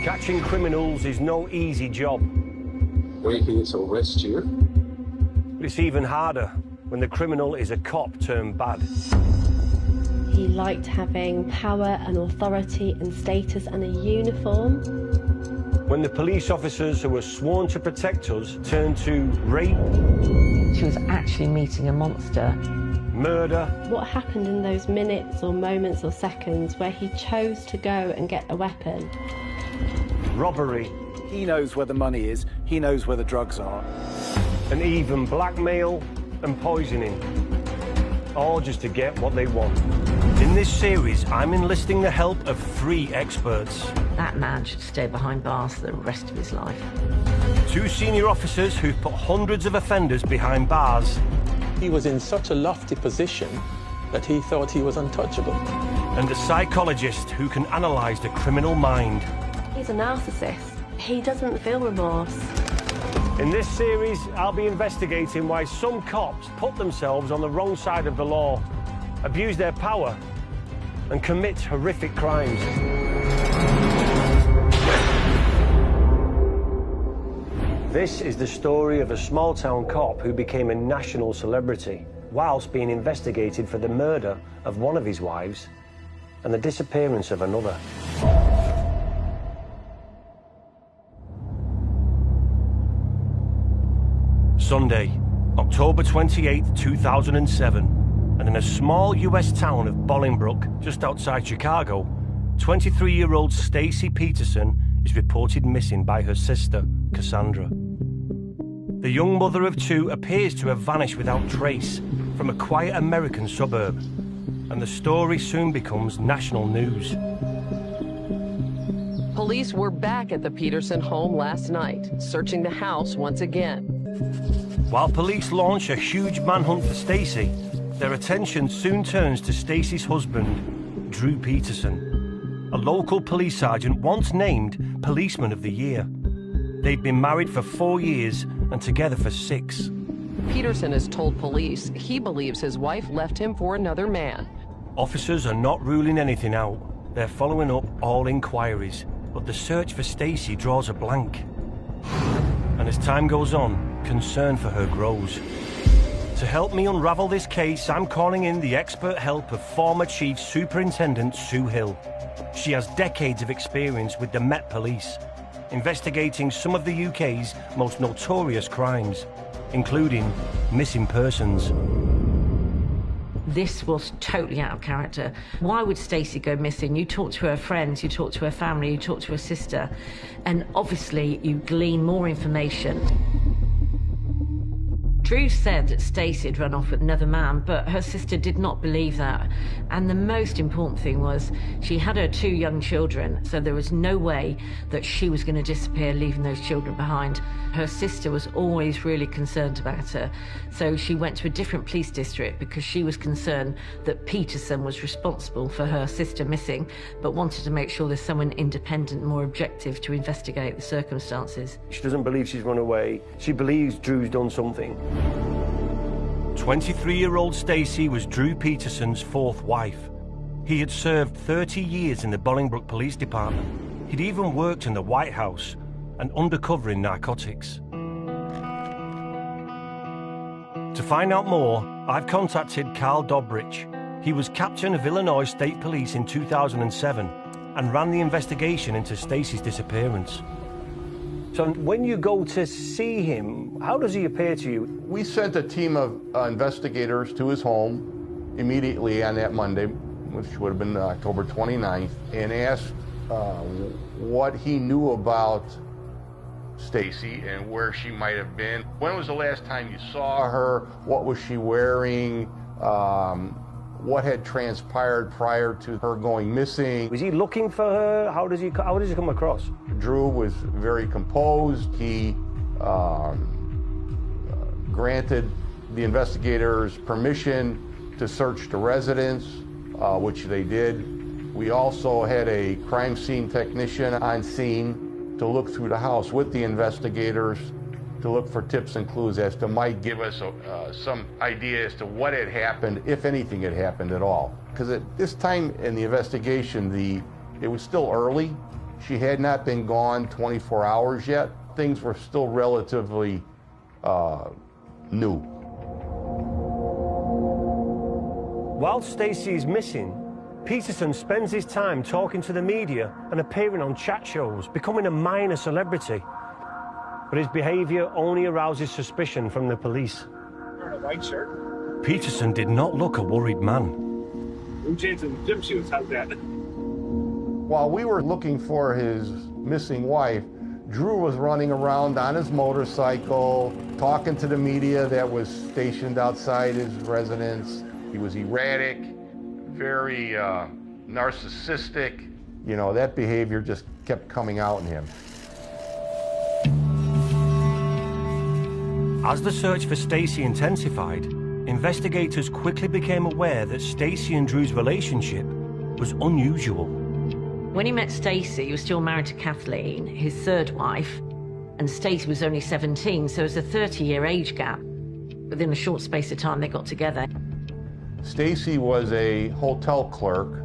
Catching criminals is no easy job. Making it to arrest you. But it's even harder when the criminal is a cop turned bad. He liked having power and authority and status and a uniform. When the police officers who were sworn to protect us turned to rape. She was actually meeting a monster. Murder. What happened in those minutes or moments or seconds where he chose to go and get a weapon? Robbery. He knows where the money is, he knows where the drugs are. And even blackmail and poisoning. All just to get what they want. In this series, I'm enlisting the help of 3 experts. That man should stay behind bars for the rest of his life. 2 senior officers who've put hundreds of offenders behind bars. He was in such a lofty position that he thought he was untouchable. And a psychologist who can analyse the criminal mind. He's a narcissist. He doesn't feel remorse. In this series, I'll be investigating why some cops put themselves on the wrong side of the law, abuse their power, and commit horrific crimes. This is the story of a small-town cop who became a national celebrity whilst being investigated for the murder of one of his wives and the disappearance of another. Sunday, October 28, 2007, and in a small US town of Bolingbrook, just outside Chicago, 23-year-old Stacy Peterson is reported missing by her sister, Cassandra. The young mother of 2 appears to have vanished without trace from a quiet American suburb, and the story soon becomes national news. Police were back at the Peterson home last night, searching the house once again. While police launch a huge manhunt for Stacy, their attention soon turns to Stacy's husband, Drew Peterson, a local police sergeant once named Policeman of the Year. They've been married for 4 years and together for 6. Peterson has told police he believes his wife left him for another man. Officers are not ruling anything out. They're following up all inquiries, but the search for Stacy draws a blank. And as time goes on, concern for her grows. To help me unravel this case, I'm calling in the expert help of former Chief Superintendent Sue Hill. She has decades of experience with the Met Police, investigating some of the UK's most notorious crimes, including missing persons. This was totally out of character. Why would Stacy go missing? You talk to her friends, you talk to her family, you talk to her sister, and obviously you glean more information. Drew said that Stacy had run off with another man, but her sister did not believe that. And the most important thing was she had her 2 young children, so there was no way that she was going to disappear, leaving those children behind. Her sister was always really concerned about her, so she went to a different police district because she was concerned that Peterson was responsible for her sister missing, but wanted to make sure there's someone independent, more objective to investigate the circumstances. She doesn't believe she's run away. She believes Drew's done something. 23-year-old Stacy was Drew Peterson's 4th wife. He had served 30 years in the Bolingbrook Police Department. He'd even worked in the White House and undercover in narcotics. To find out more, I've contacted Carl Dobrich. He was captain of Illinois State Police in 2007 and ran the investigation into Stacy's disappearance. So when you go to see him, how does he appear to you? We sent a team of investigators to his home immediately on that Monday, which would have been October 29th, and asked what he knew about Stacy and where she might have been. When was the last time you saw her? What was she wearing? What had transpired prior to her going missing? Was he looking for her? How does he come across? Drew was very composed. He granted the investigators permission to search the residence, which they did. We also had a crime scene technician on scene to look through the house with the investigators to look for tips and clues as to might give us some idea as to what had happened, if anything had happened at all. Because at this time in the investigation, it was still early, She had not been gone 24 hours yet. Things were still relatively new. While Stacy is missing, Peterson spends his time talking to the media and appearing on chat shows, becoming a minor celebrity. But his behaviour only arouses suspicion from the police. Wearing a white shirt. Peterson did not look a worried man. Blue jeans and gym shoes. How's that? While we were looking for his missing wife, Drew was running around on his motorcycle, talking to the media that was stationed outside his residence. He was erratic, very narcissistic. You know, that behavior just kept coming out in him. As the search for Stacy intensified, investigators quickly became aware that Stacy and Drew's relationship was unusual. When he met Stacy, he was still married to Kathleen, his third wife, and Stacy was only 17, so there's a 30-year age gap. Within a short space of time, they got together. Stacy was a hotel clerk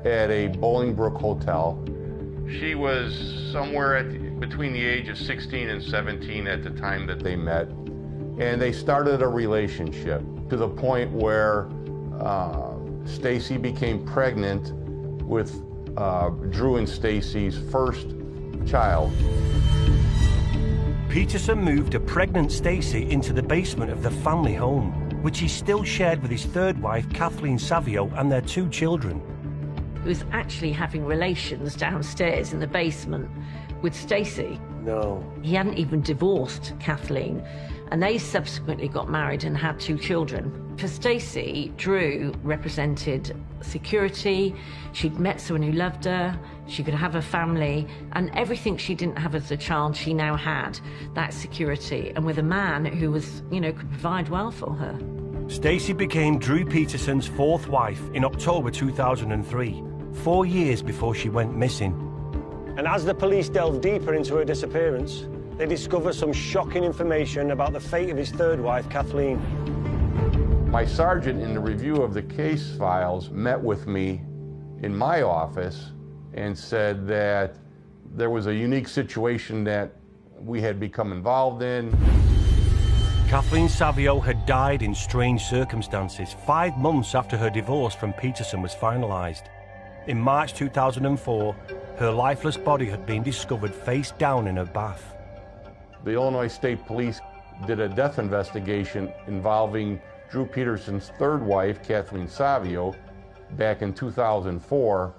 at a Bolingbrook hotel. She was somewhere between the age of 16 and 17 at the time that they met, and they started a relationship to the point where Stacy became pregnant with Drew and Stacy's first child. Peterson moved a pregnant Stacy into the basement of the family home, which he still shared with his third wife, Kathleen Savio, and their 2 children. He was actually having relations downstairs in the basement with Stacy. No. He hadn't even divorced Kathleen, and they subsequently got married and had 2 children. For Stacy, Drew represented security. She'd met someone who loved her, she could have a family, and everything she didn't have as a child, she now had, that security, and with a man who was, you know, could provide well for her. Stacy became Drew Peterson's 4th wife in October 2003, 4 years before she went missing. And as the police delved deeper into her disappearance, they discovered some shocking information about the fate of his third wife, Kathleen. My sergeant, in the review of the case files, met with me in my office and said that there was a unique situation that we had become involved in. Kathleen Savio had died in strange circumstances 5 months after her divorce from Peterson was finalized. In March 2004, her lifeless body had been discovered face down in her bath. The Illinois State Police did a death investigation involving Drew Peterson's third wife, Kathleen Savio, back in 2004,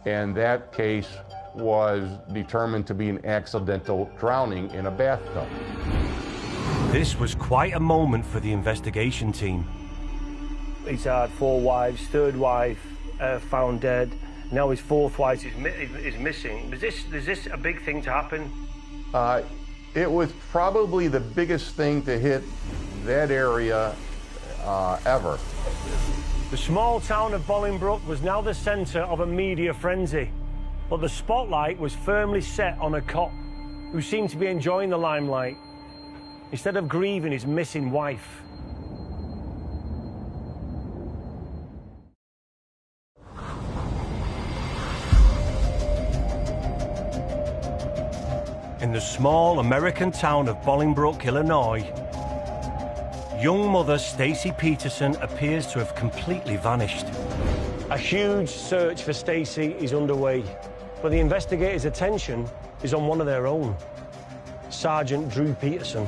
and that case was determined to be an accidental drowning in a bathtub. This was quite a moment for the investigation team. He's had 4 wives, third wife found dead. Now his 4th wife is missing. Is this a big thing to happen? It was probably the biggest thing to hit that area ever. The small town of Bolingbrook was now the centre of a media frenzy, but the spotlight was firmly set on a cop who seemed to be enjoying the limelight instead of grieving his missing wife. In the small American town of Bolingbrook, Illinois, young mother Stacy Peterson appears to have completely vanished. A huge search for Stacy is underway, but the investigators' attention is on one of their own, Sergeant Drew Peterson.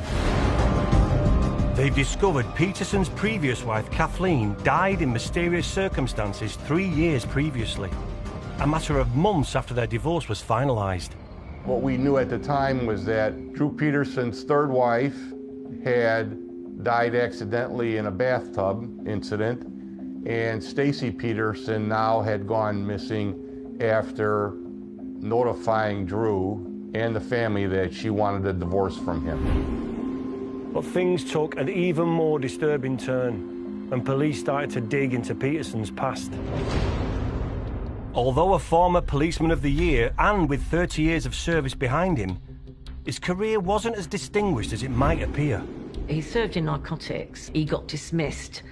They've discovered Peterson's previous wife, Kathleen, died in mysterious circumstances 3 years previously, a matter of months after their divorce was finalized. What we knew at the time was that Drew Peterson's third wife had died accidentally in a bathtub incident, and Stacy Peterson now had gone missing after notifying Drew and the family that she wanted a divorce from him. But things took an even more disturbing turn when police started to dig into Peterson's past. Although a former policeman of the year and with 30 years of service behind him, his career wasn't as distinguished as it might appear. He served in narcotics. He got dismissed.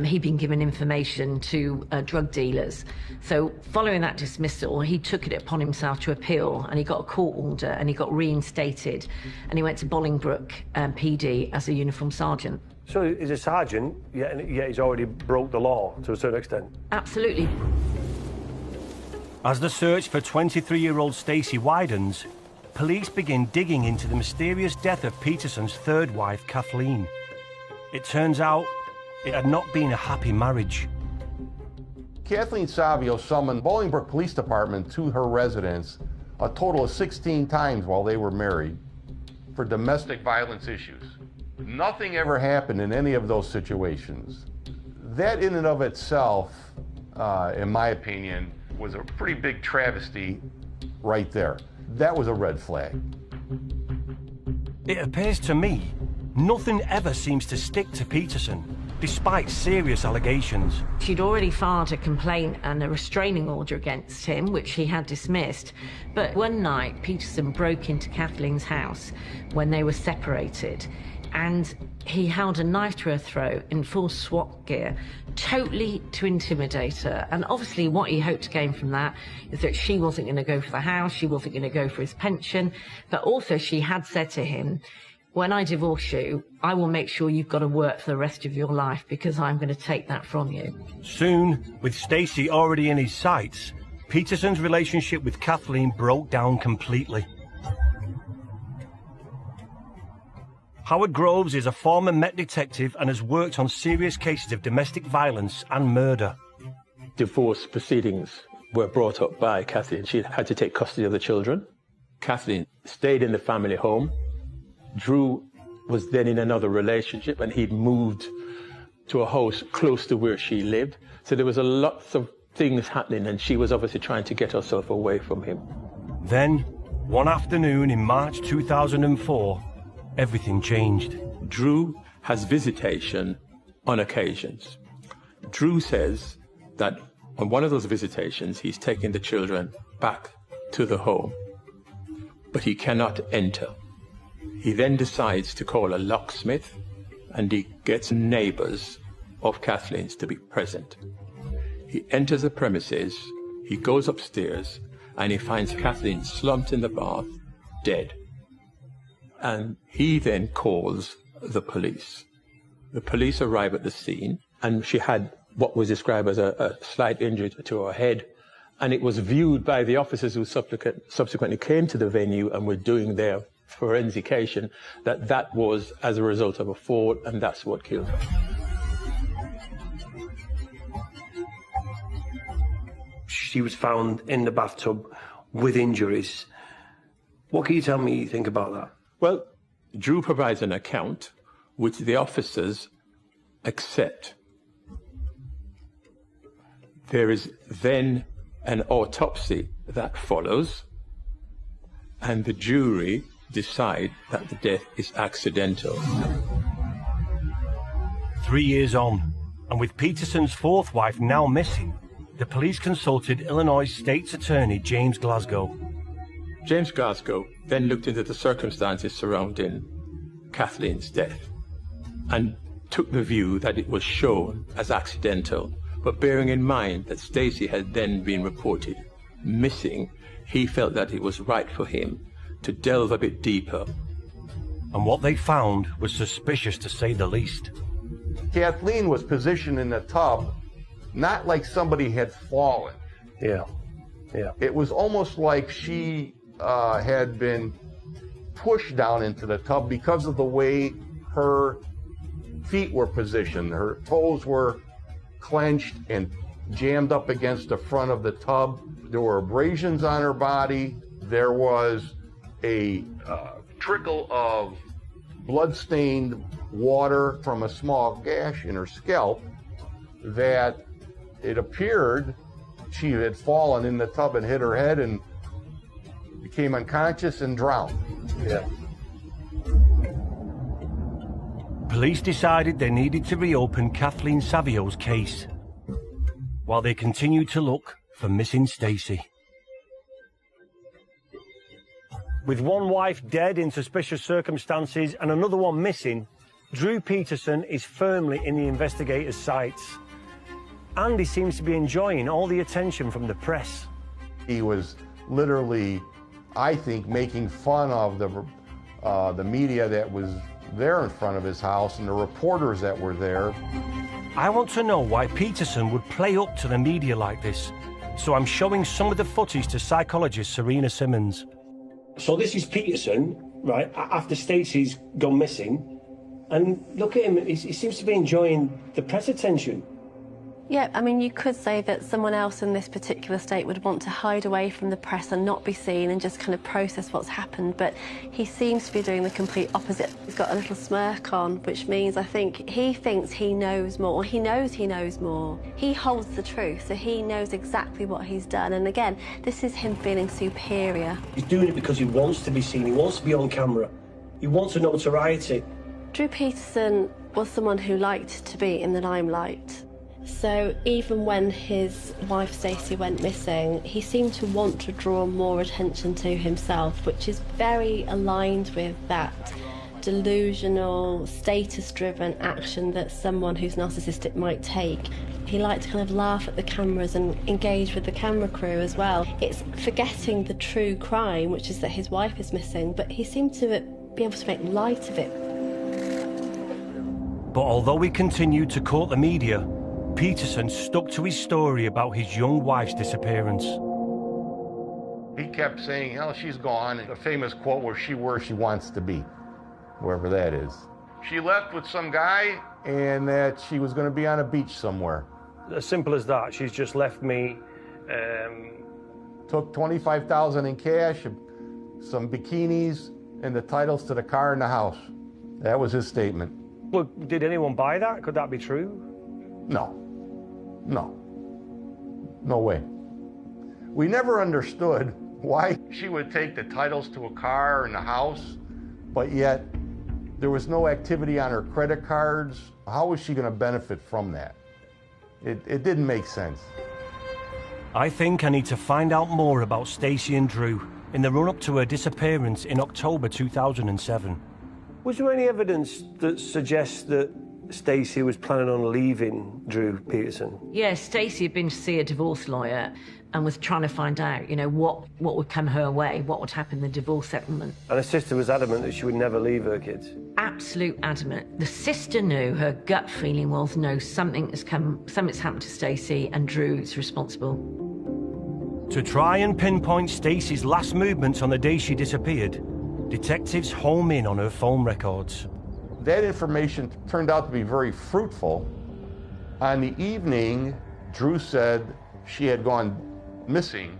He'd been given information to drug dealers. So following that dismissal, he took it upon himself to appeal, and he got a court order, and he got reinstated, and he went to Bolingbroke PD as a uniformed sergeant. So he's a sergeant, yet he's already broke the law to a certain extent? Absolutely. As the search for 23-year-old Stacy widens, police begin digging into the mysterious death of Peterson's third wife, Kathleen. It turns out it had not been a happy marriage. Kathleen Savio summoned Bolingbroke Police Department to her residence a total of 16 times while they were married for domestic violence issues. Nothing ever happened in any of those situations. That in and of itself, in my opinion, was a pretty big travesty right there. That was a red flag. It appears to me nothing ever seems to stick to Peterson, despite serious allegations. She'd already filed a complaint and a restraining order against him, which he had dismissed. But one night, Peterson broke into Kathleen's house when they were separated, and he held a knife to her throat in full SWAT gear, totally to intimidate her. And obviously what he hoped to gain from that is that she wasn't going to go for the house, she wasn't going to go for his pension, but also she had said to him, when I divorce you, I will make sure you've got to work for the rest of your life because I'm going to take that from you. Soon, with Stacy already in his sights, Peterson's relationship with Kathleen broke down completely. Howard Groves is a former Met detective and has worked on serious cases of domestic violence and murder. Divorce proceedings were brought up by Kathleen. She had to take custody of the children. Kathleen stayed in the family home. Drew was then in another relationship, and he'd moved to a house close to where she lived. So there was a lot of things happening, and she was obviously trying to get herself away from him. Then, one afternoon in March 2004, everything changed. Drew has visitation on occasions. Drew says that on one of those visitations, he's taking the children back to the home, but he cannot enter. He then decides to call a locksmith, and he gets neighbors of Kathleen's to be present. He enters the premises, he goes upstairs, and he finds Kathleen slumped in the bath, dead. And he then calls the police. The police arrive at the scene, and she had what was described as a slight injury to her head, and it was viewed by the officers who subsequently came to the venue and were doing their forensication that was as a result of a fall, and that's what killed her. She was found in the bathtub with injuries. What can you tell me you think about that? Well, Drew provides an account which the officers accept. There is then an autopsy that follows, and the jury decide that the death is accidental. 3 years on, and with Peterson's fourth wife now missing, the police consulted Illinois State's Attorney James Glasgow. James Glasgow then looked into the circumstances surrounding Kathleen's death and took the view that it was shown as accidental, but bearing in mind that Stacy had then been reported missing, he felt that it was right for him to delve a bit deeper. And what they found was suspicious, to say the least. Kathleen was positioned in the tub, not like somebody had fallen. Yeah. It was almost like she had been pushed down into the tub because of the way her feet were positioned. Her toes were clenched and jammed up against the front of the tub. There were abrasions on her body. There was a trickle of blood-stained water from a small gash in her scalp that it appeared she had fallen in the tub and hit her head and became unconscious and drowned. Yeah. Police decided they needed to reopen Kathleen Savio's case, while they continued to look for missing Stacy. With one wife dead in suspicious circumstances and another one missing, Drew Peterson is firmly in the investigators' sights. And he seems to be enjoying all the attention from the press. He was literally, I think, making fun of the media that was there in front of his house and the reporters that were there. I want to know why Peterson would play up to the media like this. So I'm showing some of the footage to psychologist Serena Simmons. So this is Peterson, right, after Stacy's gone missing. And look at him, he seems to be enjoying the press attention. Yeah, I mean, you could say that someone else in this particular state would want to hide away from the press and not be seen and just kind of process what's happened, but he seems to be doing the complete opposite. He's got a little smirk on, which means I think he thinks he knows more. He knows more. He holds the truth, so he knows exactly what he's done. And again, this is him feeling superior. He's doing it because he wants to be seen, he wants to be on camera, he wants a notoriety. Drew Peterson was someone who liked to be in the limelight. So even when his wife Stacy went missing, he seemed to want to draw more attention to himself, which is very aligned with that delusional, status-driven action that someone who's narcissistic might take. He liked to kind of laugh at the cameras and engage with the camera crew as well. It's forgetting the true crime, which is that his wife is missing, but he seemed to be able to make light of it. But although he continued to court the media, Peterson stuck to his story about his young wife's disappearance. He kept saying, "Hell, she's gone." A famous quote where she wants to be, wherever that is. She left with some guy and that she was going to be on a beach somewhere. As simple as that. She's just left me. Took $25,000 in cash, some bikinis, and the titles to the car and the house. That was his statement. Well, did anyone buy that? Could that be true? No way. We never understood why she would take the titles to a car and a house, but yet there was no activity on her credit cards. How was she going to benefit from that? It didn't make sense. I think I need to find out more about Stacy and Drew in the run-up to her disappearance in October 2007. Was there any evidence that suggests that Stacy was planning on leaving Drew Peterson? Yes, Stacy had been to see a divorce lawyer and was trying to find out, what would come her way, what would happen in the divorce settlement. And her sister was adamant that she would never leave her kids. Absolute adamant. The sister knew, her gut feeling was, no, something's happened to Stacy and Drew's responsible. To try and pinpoint Stacy's last movements on the day she disappeared, detectives home in on her phone records. That information turned out to be very fruitful. On the evening, Drew said she had gone missing.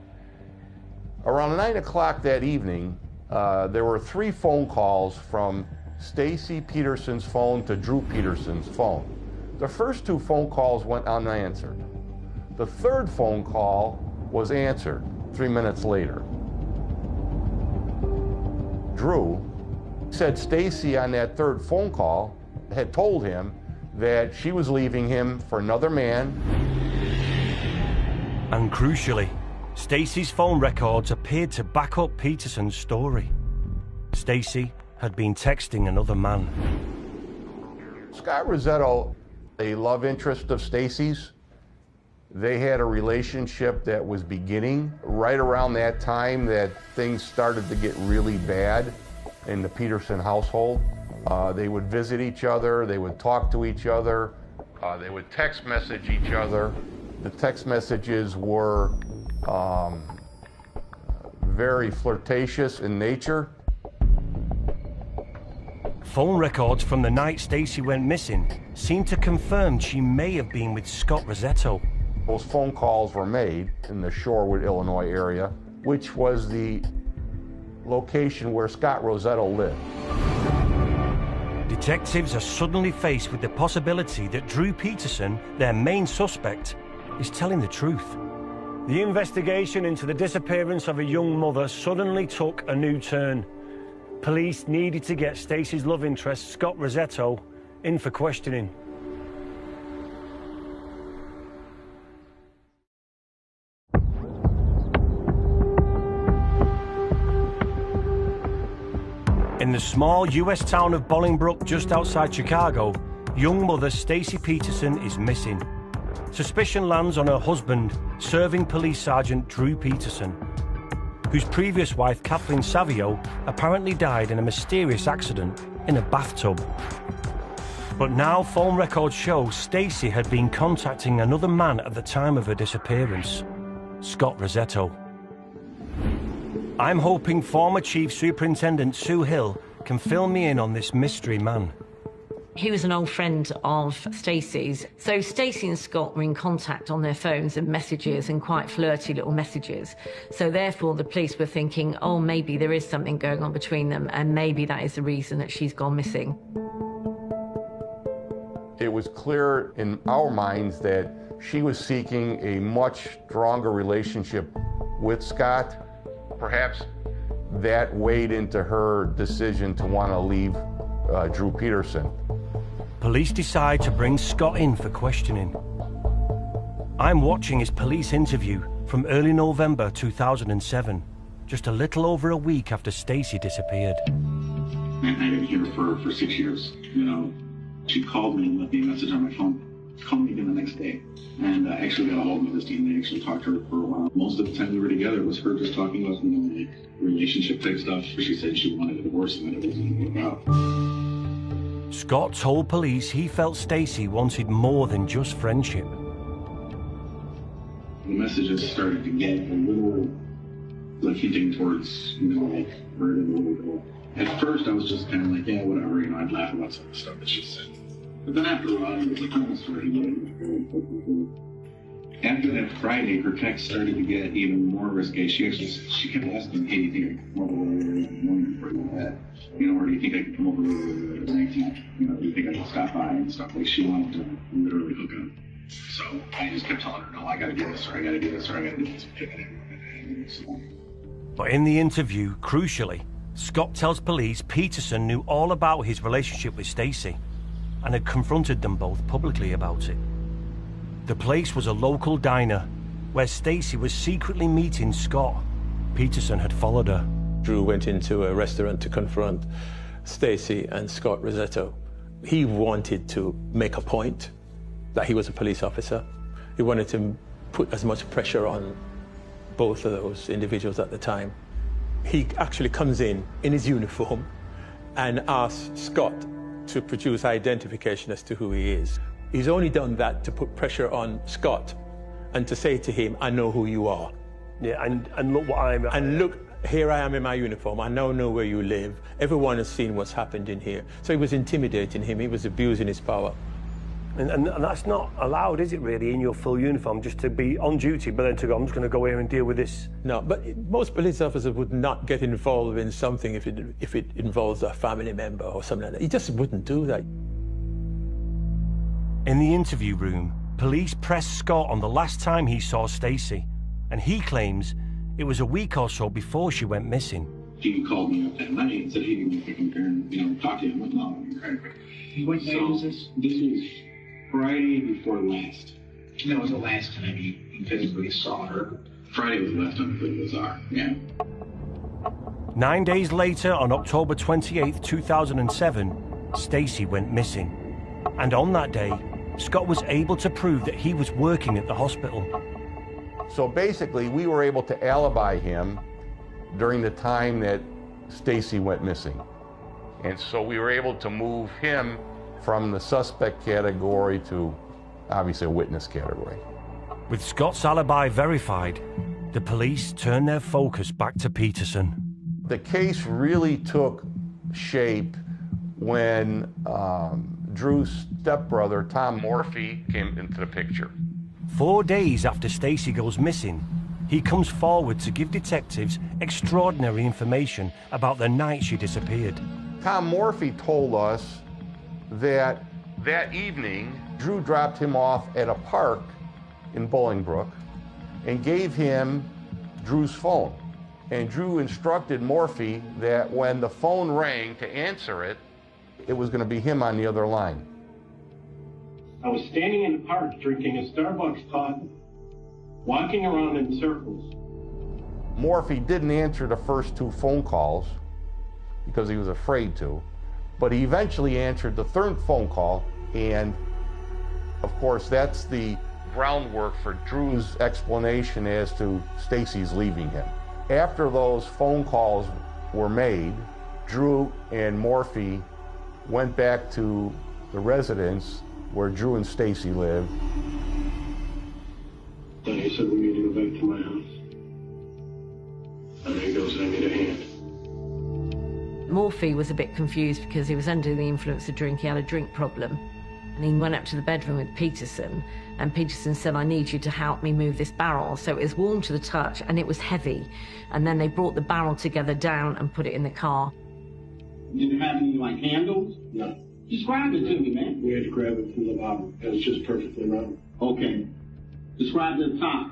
Around 9 o'clock that evening, there were 3 phone calls from Stacy Peterson's phone to Drew Peterson's phone. The first 2 phone calls went unanswered. The third phone call was answered 3 minutes later. Drew said Stacy on that third phone call had told him that she was leaving him for another man. And crucially, Stacy's phone records appeared to back up Peterson's story. Stacy had been texting another man. Scott Rosetto, a love interest of Stacy's, they had a relationship that was beginning right around that time that things started to get really bad in the Peterson household. They would visit each other, they would talk to each other, they would text message each other. The text messages were very flirtatious in nature. Phone records from the night Stacy went missing seemed to confirm she may have been with Scott Rosetto. Those phone calls were made in the Shorewood, Illinois area, which was the location where Scott Rosetto lived. Detectives are suddenly faced with the possibility that Drew Peterson, their main suspect, is telling the truth. The investigation into the disappearance of a young mother suddenly took a new turn. Police needed to get Stacy's love interest, Scott Rosetto, in for questioning. In the small US town of Bolingbrook, just outside Chicago, young mother Stacy Peterson is missing. Suspicion lands on her husband, serving police sergeant Drew Peterson, whose previous wife Kathleen Savio apparently died in a mysterious accident in a bathtub. But now phone records show Stacy had been contacting another man at the time of her disappearance, Scott Rosetto. I'm hoping former Chief Superintendent Sue Hill can fill me in on this mystery man. He was an old friend of Stacy's. So Stacy and Scott were in contact on their phones and messages, and quite flirty little messages. So therefore the police were thinking, oh, maybe there is something going on between them, and maybe that is the reason that she's gone missing. It was clear in our minds that she was seeking a much stronger relationship with Scott. Perhaps that weighed into her decision to want to leave Drew Peterson. Police decide to bring Scott in for questioning. I'm watching his police interview from early November 2007, just a little over a week after Stacy disappeared. And I've been here for 6 years, you know. She called me and left me a message on my phone. Called me again the next day. And I actually got a hold of this team. They actually talked to her for a while. Most of the time we were together was her just talking about, you know, like relationship type stuff. She said she wanted a divorce and that it wasn't about. Scott told police he felt Stacy wanted more than just friendship. The messages started to get a little, like, hinting towards, you know, like, murder a little bit. At first I was just kind of like, yeah, whatever, you know, I'd laugh about some of the stuff that she said. But then after a while, it was like, almost started getting. After that Friday, her text started to get even more risque. She kept asking, hey, do you think I can come over in the morning before you go to bed? You know, or do you think I can come over at 19? You know, do you think I can stop by and stuff? Like, she wanted to literally hook up. So I just kept telling her, no, I gotta do this, or I gotta do this, or I gotta do this. But in the interview, crucially, Scott tells police Peterson knew all about his relationship with Stacy and had confronted them both publicly about it. The place was a local diner where Stacy was secretly meeting Scott. Peterson had followed her. Drew went into a restaurant to confront Stacy and Scott Rosetto. He wanted to make a point that he was a police officer. He wanted to put as much pressure on both of those individuals at the time. He actually comes in his uniform and asks Scott to produce identification as to who he is. He's only done that to put pressure on Scott and to say to him, I know who you are. Yeah, and look what I'm... And look, here I am in my uniform. I now know where you live. Everyone has seen what's happened in here. So he was intimidating him. He was abusing his power. And that's not allowed, is it really, in your full uniform, just to be on duty, but then to go, I'm just going to go here and deal with this? No, but most police officers would not get involved in something if it involves a family member or something like that. He just wouldn't do that. In the interview room, police pressed Scott on the last time he saw Stacy, and he claims it was a week or so before she went missing. He called me up that night and said, hey, you can come here and, you know, talk to him. I'm like, no, I'm right. What day was this? This was Friday before last. That was the last time you physically saw her. Friday was the last time I played with Czar, yeah. 9 days later, on October 28th, 2007, Stacy went missing. And on that day, Scott was able to prove that he was working at the hospital. So basically, we were able to alibi him during the time that Stacy went missing. And so we were able to move him from the suspect category to, obviously, a witness category. With Scott's alibi verified, the police turned their focus back to Peterson. The case really took shape when Drew's stepbrother, Tom Morphy, came into the picture. 4 days after Stacy goes missing, he comes forward to give detectives extraordinary information about the night she disappeared. Tom Morphy told us that evening, Drew dropped him off at a park in Bolingbrook and gave him Drew's phone. And Drew instructed Morphy that when the phone rang to answer it, it was going to be him on the other line. I was standing in the park drinking a Starbucks coffee, walking around in circles. Morphy didn't answer the first two phone calls. because he was afraid to. But he eventually answered the third phone call, and of course that's the groundwork for Drew's explanation as to Stacy's leaving him. After those phone calls were made, Drew and Morphy went back to the residence where Drew and Stacy lived. Then he said we need to go back to my house. And then he goes, I need a hand. Morphy was a bit confused because he was under the influence of drink. He had a drink problem. And he went up to the bedroom with Peterson, and Peterson said, I need you to help me move this barrel. So it was warm to the touch, and it was heavy. And then they brought the barrel together down and put it in the car. Did it have any, like, handles? No. Describe it to me, man. We had to grab it from the bottom. It was just perfectly round. Okay. Describe the top.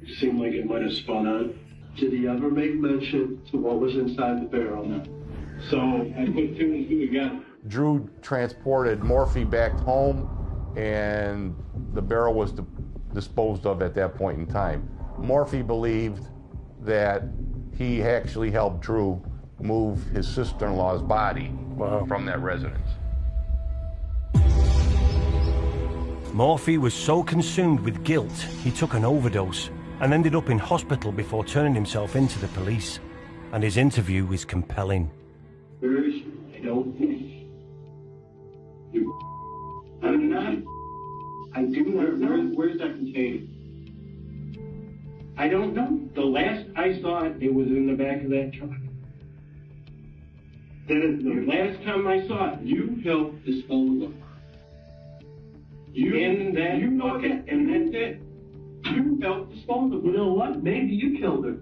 It seemed like it might have spun on. Did he ever make mention to what was inside the barrel? No. So I put two and two together. Drew transported Morphy back home, and the barrel was disposed of at that point in time. Morphy believed that he actually helped Drew move his sister-in-law's body from that residence. Morphy was so consumed with guilt, he took an overdose and ended up in hospital before turning himself in to the police. And his interview is compelling. Where is she? I don't know. I'm not. I do not know. Where's that container? I don't know. The last I saw it, it was in the back of that truck. That is the last time I saw it. You helped dispose of her. In that bucket, and that's it. You helped dispose of her. You know what? Maybe you killed her.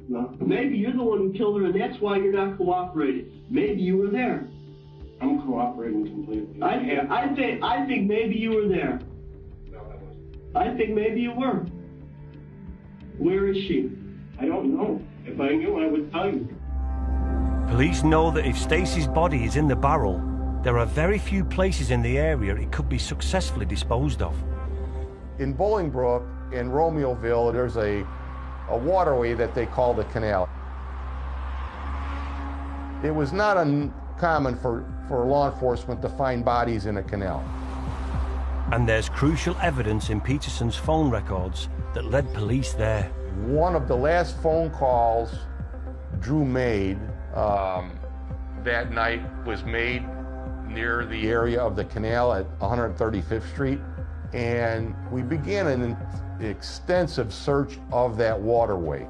No. Maybe you're the one who killed her, and that's why you're not cooperating. Maybe you were there. I'm cooperating completely. I think maybe you were there. No, I wasn't. I think maybe you were. Where is she? I don't know. If I knew, I would tell you. Police know that if Stacy's body is in the barrel, there are very few places in the area it could be successfully disposed of. In Bolingbrook, in Romeoville, there's a waterway that they call the canal. It was not uncommon for law enforcement to find bodies in a canal. And there's crucial evidence in Peterson's phone records that led police there. One of the last phone calls Drew made that night was made near the area of the canal at 135th Street, and we began an extensive search of that waterway.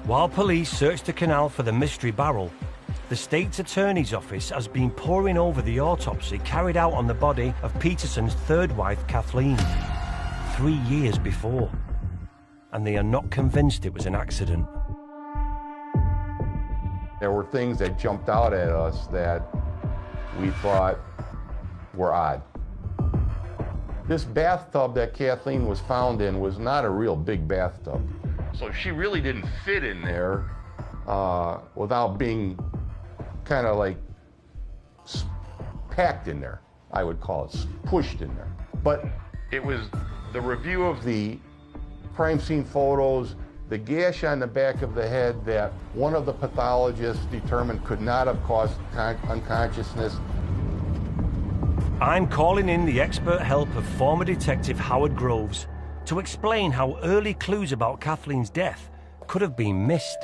While police searched the canal for the mystery barrel, the state's attorney's office has been poring over the autopsy carried out on the body of Peterson's third wife, Kathleen, 3 years before. And they are not convinced it was an accident. There were things that jumped out at us that we thought were odd. This bathtub that Kathleen was found in was not a real big bathtub. So she really didn't fit in there without being kind of like packed in there, I would call it, pushed in there. But it was the review of the crime scene photos, the gash on the back of the head that one of the pathologists determined could not have caused unconsciousness. I'm calling in the expert help of former Detective Howard Groves to explain how early clues about Kathleen's death could have been missed.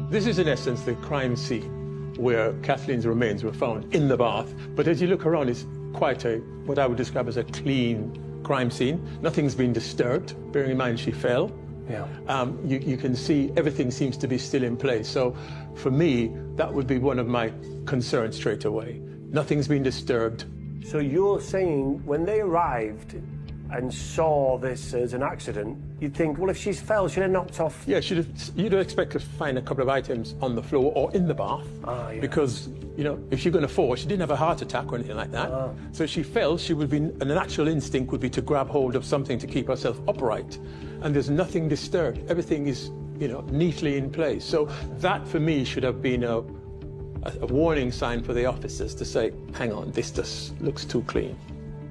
This is in essence the crime scene where Kathleen's remains were found in the bath. But as you look around, it's quite what I would describe as a clean crime scene. Nothing's been disturbed, bearing in mind she fell. Yeah. You can see everything seems to be still in place. So for me, that would be one of my concerns straight away. Nothing's been disturbed. So you're saying when they arrived and saw this as an accident, you'd think, well, if she's fell, she'd have knocked off. Yeah, you'd expect to find a couple of items on the floor or in the bath. Yeah. Because, you know, if you're going to fall, she didn't have a heart attack or anything like that. So if she fell, she would be, a natural instinct would be to grab hold of something to keep herself upright. And there's nothing disturbed. Everything is, you know, neatly in place. So that, for me, should have been a warning sign for the officers to say, hang on, this just looks too clean.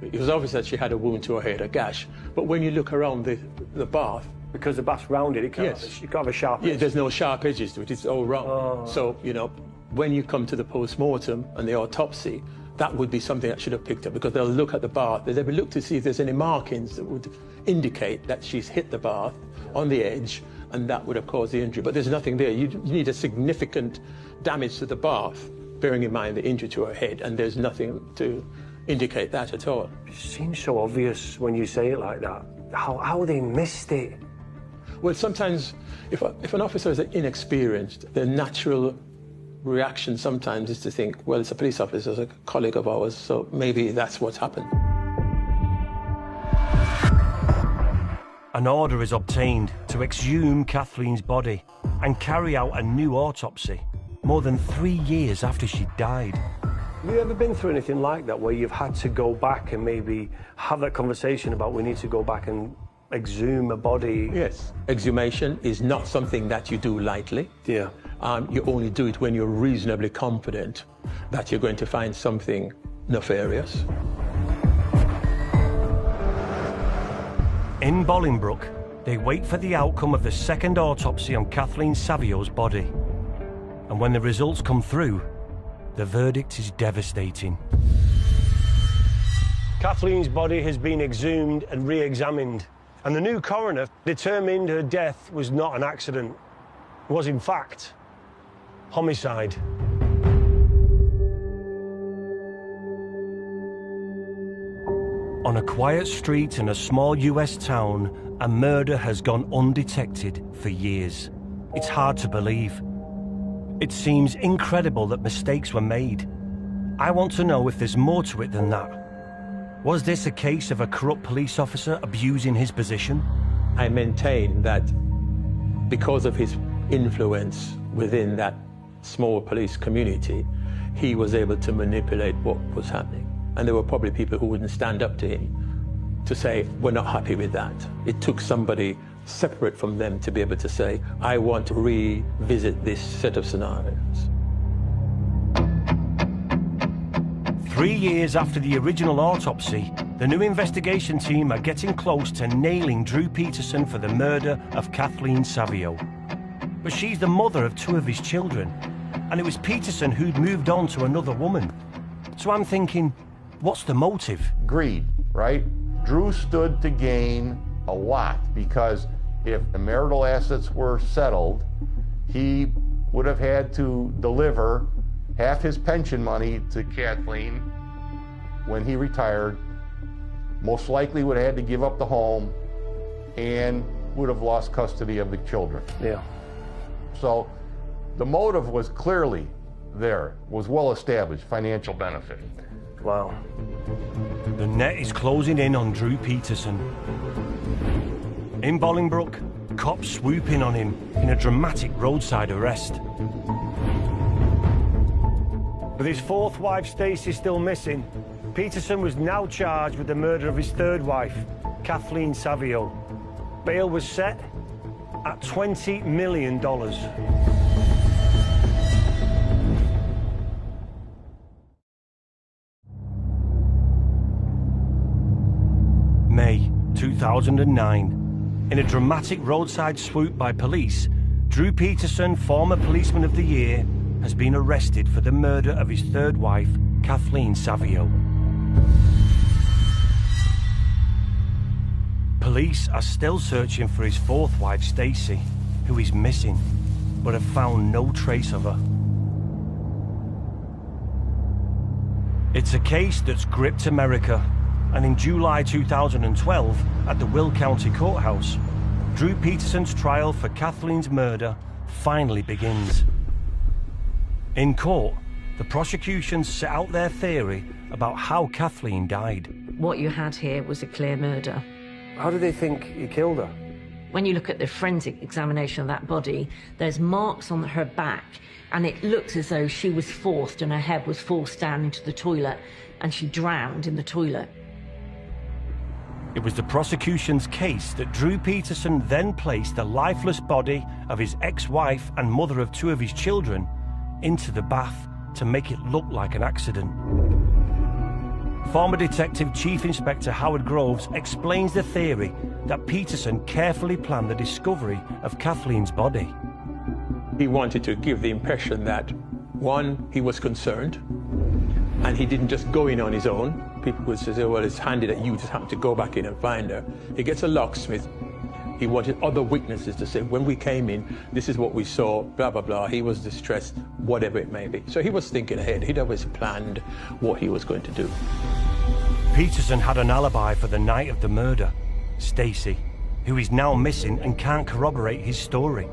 It was obvious that she had a wound to her head, a gash. But when you look around the bath... Because the bath's rounded, it can't, yes. You can't have a sharp edge. Yeah, there's no sharp edges to it. It's all round. So, you know, when you come to the post-mortem and the autopsy, that would be something that should have picked up, because they'll look at the bath, they'll look to see if there's any markings that would indicate that she's hit the bath on the edge, and that would have caused the injury. But there's nothing there. You need a significant damage to the bath, bearing in mind the injury to her head, and there's nothing to indicate that at all. It seems so obvious when you say it like that. How they missed it. Well, sometimes, if an officer is inexperienced, the natural reaction sometimes is to think, well, it's a police officer, it's a colleague of ours, so maybe that's what's happened. An order is obtained to exhume Kathleen's body and carry out a new autopsy, more than 3 years after she died. Have you ever been through anything like that, where you've had to go back and maybe have that conversation about we need to go back and exhume a body? Yes. Exhumation is not something that you do lightly. Yeah. You only do it when you're reasonably confident that you're going to find something nefarious. In Bolingbroke, they wait for the outcome of the second autopsy on Kathleen Savio's body. And when the results come through, the verdict is devastating. Kathleen's body has been exhumed and re-examined, and the new coroner determined her death was not an accident. It was, in fact, homicide. On a quiet street in a small US town, a murder has gone undetected for years. It's hard to believe. It seems incredible that mistakes were made. I want to know if there's more to it than that. Was this a case of a corrupt police officer abusing his position? I maintain that because of his influence within that small police community, he was able to manipulate what was happening. And there were probably people who wouldn't stand up to him to say, we're not happy with that. It took somebody separate from them to be able to say, I want to revisit this set of scenarios. 3 years after the original autopsy, the new investigation team are getting close to nailing Drew Peterson for the murder of Kathleen Savio. But she's the mother of 2 of his children, and it was Peterson who'd moved on to another woman. So I'm thinking, what's the motive? Greed, right? Drew stood to gain a lot, because if the marital assets were settled, he would have had to deliver half his pension money to Kathleen when he retired, most likely would have had to give up the home, and would have lost custody of the children. Yeah. So the motive was clearly there, was well established, financial benefit. Wow. The net is closing in on Drew Peterson. In Bolingbroke, cops swoop in on him in a dramatic roadside arrest. With his 4th wife, Stacy, still missing, Peterson was now charged with the murder of his 3rd wife, Kathleen Savio. Bail was set at $20 million. May 2009. In a dramatic roadside swoop by police, Drew Peterson, former Policeman of the Year, has been arrested for the murder of his 3rd wife, Kathleen Savio. Police are still searching for his 4th wife, Stacy, who is missing, but have found no trace of her. It's a case that's gripped America, and in July 2012, at the Will County Courthouse, Drew Peterson's trial for Kathleen's murder finally begins. In court, the prosecution set out their theory about how Kathleen died. What you had here was a clear murder. How do they think he killed her? When you look at the forensic examination of that body, there's marks on her back, and it looks as though she was forced and her head was forced down into the toilet, and she drowned in the toilet. It was the prosecution's case that Drew Peterson then placed the lifeless body of his ex-wife and mother of 2 of his children into the bath to make it look like an accident. Former Detective Chief Inspector Howard Groves explains the theory that Peterson carefully planned the discovery of Kathleen's body. He wanted to give the impression that One, he was concerned, and he didn't just go in on his own. People would say, well, it's handy that you just happen to go back in and find her. He gets a locksmith. He wanted other witnesses to say, when we came in, this is what we saw, blah, blah, blah. He was distressed, whatever it may be. So he was thinking ahead. He'd always planned what he was going to do. Peterson had an alibi for the night of the murder, Stacy, who is now missing and can't corroborate his story.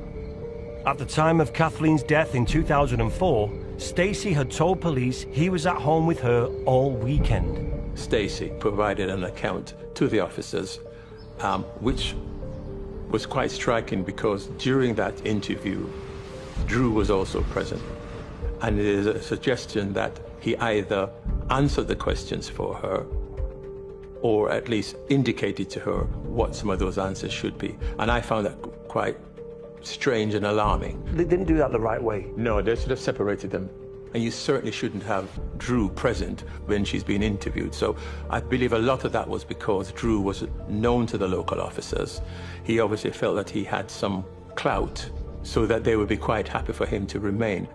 At the time of Kathleen's death in 2004, Stacy had told police he was at home with her all weekend. Stacy provided an account to the officers, which was quite striking because during that interview, Drew was also present. And it is a suggestion that he either answered the questions for her or at least indicated to her what some of those answers should be. And I found that quite strange and alarming. They didn't do that the right way. No, they should have separated them. And you certainly shouldn't have Drew present when she's being interviewed. So I believe a lot of that was because Drew was known to the local officers. He obviously felt that he had some clout so that they would be quite happy for him to remain.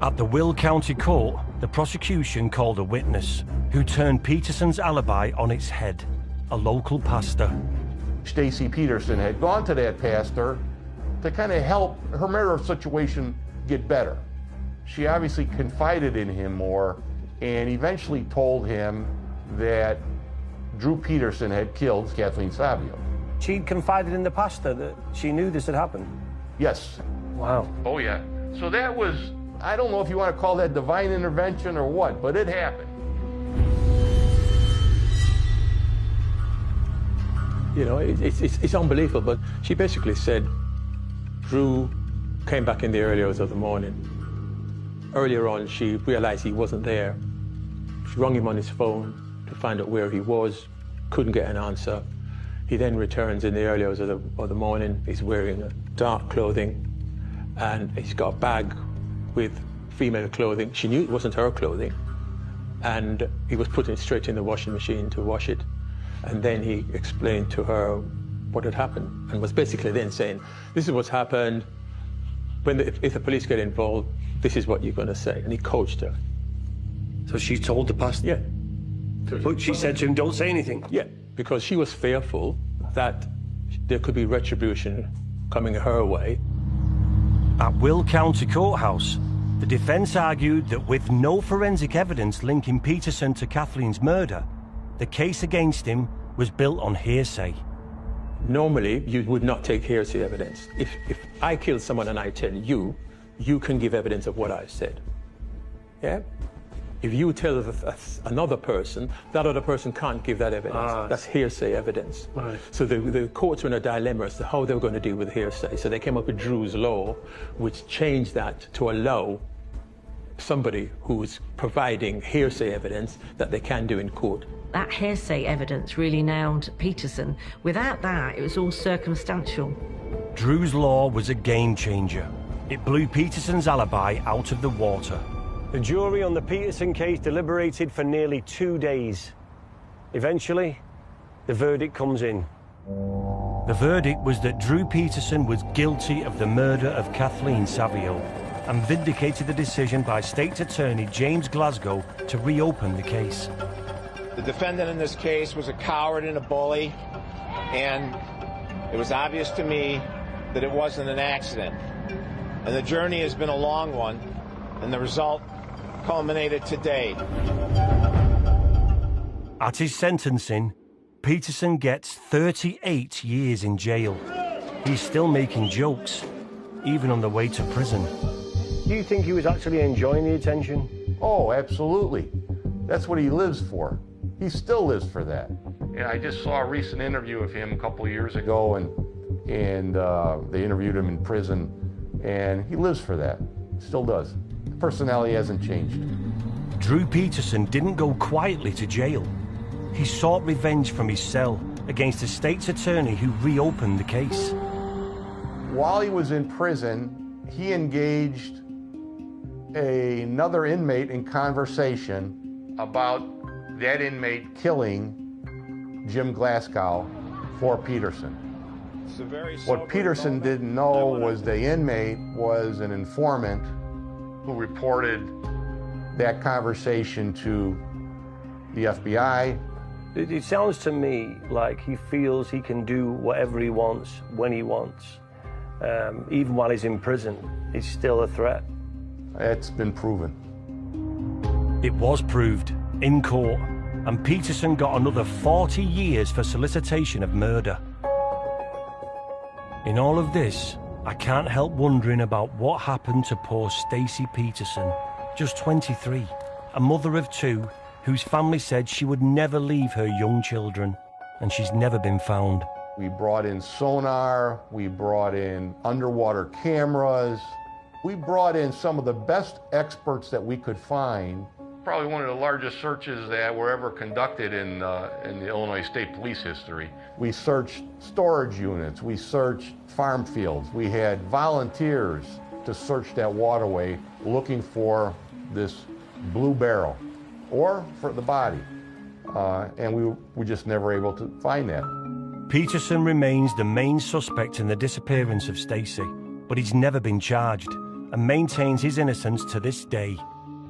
At the Will County Court, the prosecution called a witness who turned Peterson's alibi on its head, a local pastor. Stacy Peterson had gone to that pastor to kind of help her marital situation get better. She obviously confided in him more and eventually told him that Drew Peterson had killed Kathleen Savio. She'd confided in the pastor that she knew this had happened? Yes. Wow. Oh, yeah. So that was, I don't know if you want to call that divine intervention or what, but it happened. You know, it's unbelievable, but she basically said Drew came back in the early hours of the morning. Earlier on, she realized he wasn't there. She rang him on his phone to find out where he was, couldn't get an answer. He then returns in the early hours of the morning. He's wearing dark clothing, and he's got a bag with female clothing. She knew it wasn't her clothing, and he was putting it straight in the washing machine to wash it. And then he explained to her what had happened, and was basically then saying, this is what's happened. If the police get involved, this is what you're going to say. And he coached her. So she told the pastor? Yeah. But she said to him, don't say anything? Yeah, because she was fearful that there could be retribution coming her way. At Will County Courthouse, the defense argued that with no forensic evidence linking Peterson to Kathleen's murder, the case against him was built on hearsay. Normally, you would not take hearsay evidence. If I killed someone and I tell you, you can give evidence of what I said. Yeah? If you tell another person, that other person can't give that evidence. That's hearsay evidence. Right. So the courts were in a dilemma as to how they were going to deal with hearsay. So they came up with Drew's law, which changed that to allow somebody who's providing hearsay evidence that they can do in court. That hearsay evidence really nailed Peterson. Without that, it was all circumstantial. Drew's law was a game changer. It blew Peterson's alibi out of the water. The jury on the Peterson case deliberated for nearly 2 days. Eventually, the verdict comes in. The verdict was that Drew Peterson was guilty of the murder of Kathleen Savio and vindicated the decision by State Attorney James Glasgow to reopen the case. The defendant in this case was a coward and a bully, and it was obvious to me that it wasn't an accident. And the journey has been a long one, and the result culminated today. At his sentencing, Peterson gets 38 years in jail. He's still making jokes, even on the way to prison. Do you think he was actually enjoying the attention? Oh, absolutely. That's what he lives for. He still lives for that. And I just saw a recent interview of him a couple of years ago, and they interviewed him in prison, and he lives for that. Still does. The personality hasn't changed. Drew Peterson didn't go quietly to jail. He sought revenge from his cell against the state's attorney who reopened the case. While he was in prison, he engaged another inmate in conversation about that inmate killing Jim Glasgow for Peterson. What Peterson didn't know was the inmate was an informant who reported that conversation to the FBI. It sounds to me like he feels he can do whatever he wants, when he wants. Even while he's in prison, he's still a threat. It's been proven. It was proved in court, and Peterson got another 40 years for solicitation of murder. In all of this, I can't help wondering about what happened to poor Stacy Peterson, just 23, a mother of 2, whose family said she would never leave her young children, and she's never been found. We brought in sonar, we brought in underwater cameras, we brought in some of the best experts that we could find. Probably one of the largest searches that were ever conducted in the Illinois State Police history. We searched storage units, we searched farm fields, we had volunteers to search that waterway looking for this blue barrel or for the body, and we were just never able to find that. Peterson remains the main suspect in the disappearance of Stacy, but he's never been charged and maintains his innocence to this day.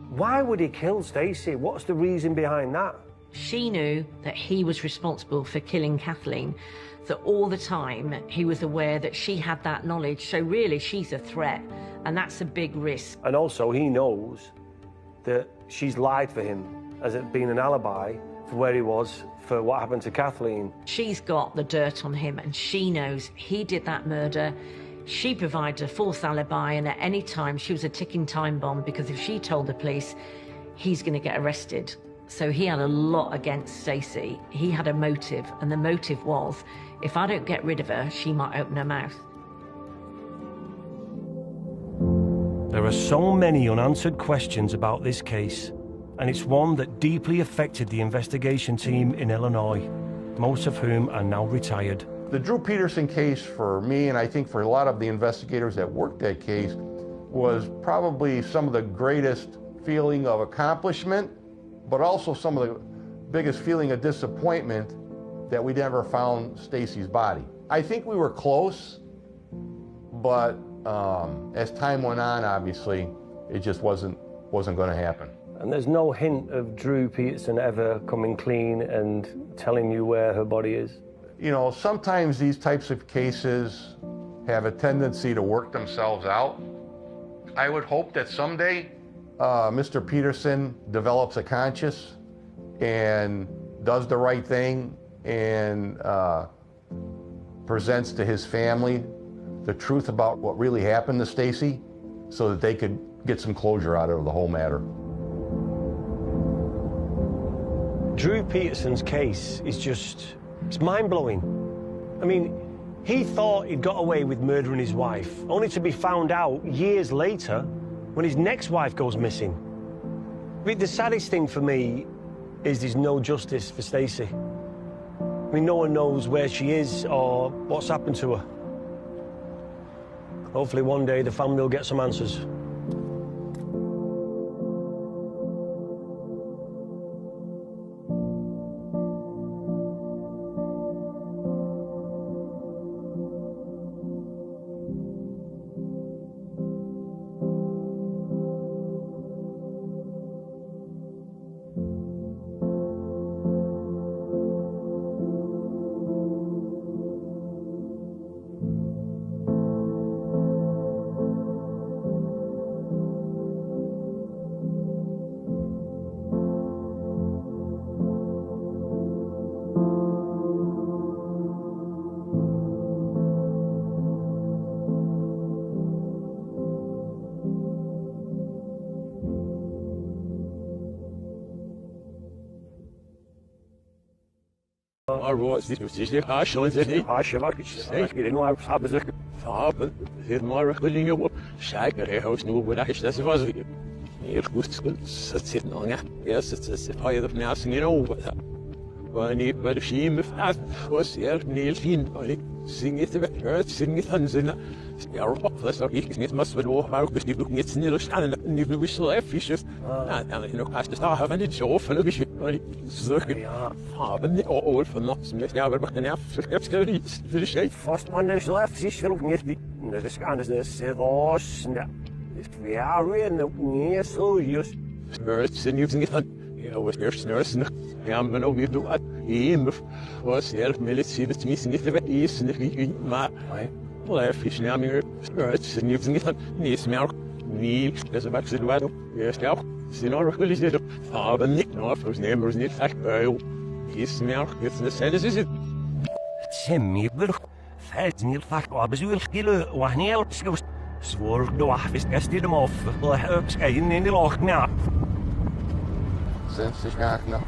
Why would he kill Stacy? What's the reason behind that? She knew that he was responsible for killing Kathleen, that all the time he was aware that she had that knowledge, so really she's a threat, and that's a big risk. And also he knows that she's lied for him as it being an alibi for where he was for what happened to Kathleen. She's got the dirt on him, and she knows he did that murder. She provided a false alibi, and at any time she was a ticking time bomb, because if she told the police, he's going to get arrested. So he had a lot against Stacy. He had a motive, and the motive was, if I don't get rid of her, she might open her mouth. There are so many unanswered questions about this case, and it's one that deeply affected the investigation team in Illinois, most of whom are now retired. The Drew Peterson case for me, and I think for a lot of the investigators that worked that case, was probably some of the greatest feeling of accomplishment, but also some of the biggest feeling of disappointment that we never found Stacy's body. I think we were close, but as time went on, obviously, it just wasn't going to happen. And there's no hint of Drew Peterson ever coming clean and telling you where her body is? You know, sometimes these types of cases have a tendency to work themselves out. I would hope that someday Mr. Peterson develops a conscience and does the right thing and presents to his family the truth about what really happened to Stacy so that they could get some closure out of the whole matter. Drew Peterson's case is just, it's mind-blowing. I mean, he thought he'd got away with murdering his wife, only to be found out years later when his next wife goes missing. I mean, the saddest thing for me is there's no justice for Stacy. I mean, no one knows where she is or what's happened to her. Hopefully one day the family will get some answers. Sing it the earth, sing it on the Let's not eat must be more about the people get near stand and you wish to have fishes. And you know, as the star having it so for the ship, circuit, having the old for not smith now, but the enough to the shape. First one is left, she's looking at me. The scan is the Sedos. If we are in the near so use. Birds and using it on. Yeah, was there's nursing. Yeah, I'm going to do it. Him was there, military, but missing it the east and the my. Well, fish now, birds and using it on. Nice milk. Neil, there's a back to the weather. Yes, now. Sinor really did it. Father Nick North was neighbors in it. Fact, his milk, it's the sense is it. سمي برخ فاتني الفاك وابزول خيلو وهنيل سكوس سوور دوح في سكستي دموف الله بسكاين نروح نعم Sinds ik